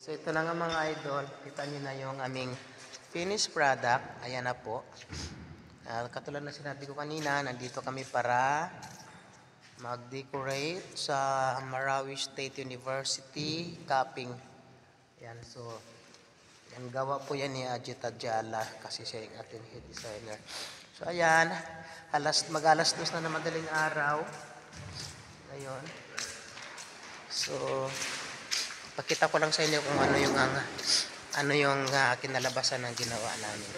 So ito na nga mga idol, kita nyo na yung aming finished product. Ayan na po. Katulad na sinabi ko kanina, nandito kami para mag-decorate sa Marawi State University cupping. Ayan, so yan, gawa po yan ni Ajit Adjala kasi siya yung ating head designer. So ayan, mag-alas 2 na madaling araw. Ayun. So pakita ko lang sa inyo kung ano yung kinalabasan ng ginawa namin.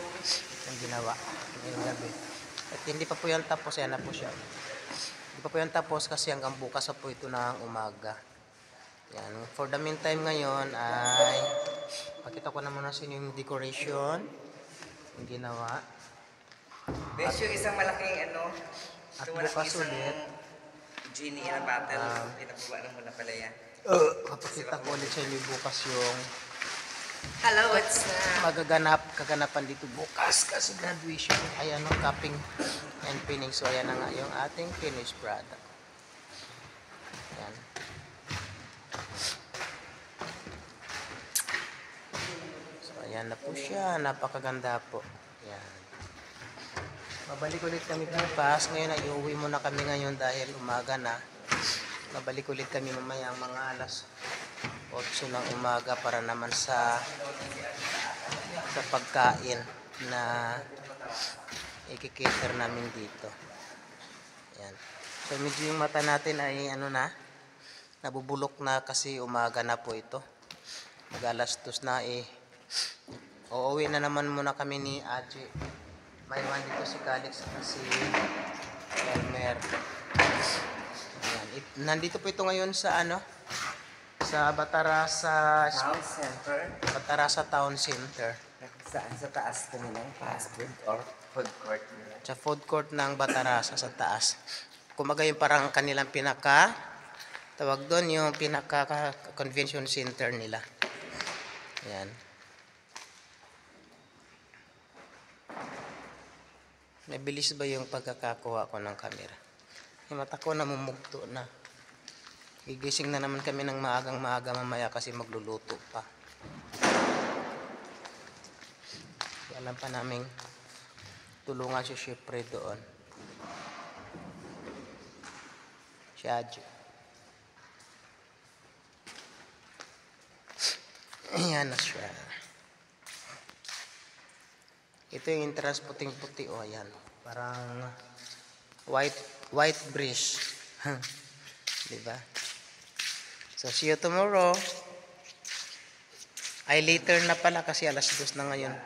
Yung ginawa ngayong gabi. At hindi pa po yan tapos, yan na po siya. Hindi pa po yan tapos kasi hanggang bukas pa po ito ng umaga. Yan. For the meantime ngayon ay pakita ko na muna sa inyo yung decoration yung ginawa. Besh, yung isang malaking at bukas ulit genie na battle, pinabuwa na muna pala yan. Papakita ko ulit sa inyo bukas yung Hello, what's kaganapan dito bukas kasi graduation. Ayan ang cupping and pinning. So ayan na nga yung ating finished product. Ayan. So ayan na po siya, napakaganda po. Ayan. Mabalik ulit kami bukas. Ngayon ay uuwi muna kami ngayon dahil umaga na. Mabalik ulit kami mamaya mga alas 8 ng umaga para naman sa pagkain na ikikater namin dito. Ayan. So medyo yung mata natin ay nabubulok na kasi umaga na po ito. Mag alas 2 na uuwi na naman muna kami ni Aji. May iwan dito si Calix kasi Elmer. Nandito po ito ngayon sa sa Batarasa Town Center? Batarasa Town Center. Saan? Sa taas kami ng fast food or food court nila? Sa food court ng Batarasa sa taas. Kumaga yung parang kanilang tawag doon yung convention center nila. Ayan. Nabilis ba yung pagkakakuha ko ng camera? Yung mata ko namumugto na. Gigising na naman kami ng maaga mamaya kasi magluluto pa. Alam pa namin tulungan si Syempre doon. Si Adjo. Ayan na siya. Ito yung entrance puting-puti. O, ayan. Parang white bridge. Diba? So, see you tomorrow. Ay, later na pala kasi alas 2 na ngayon.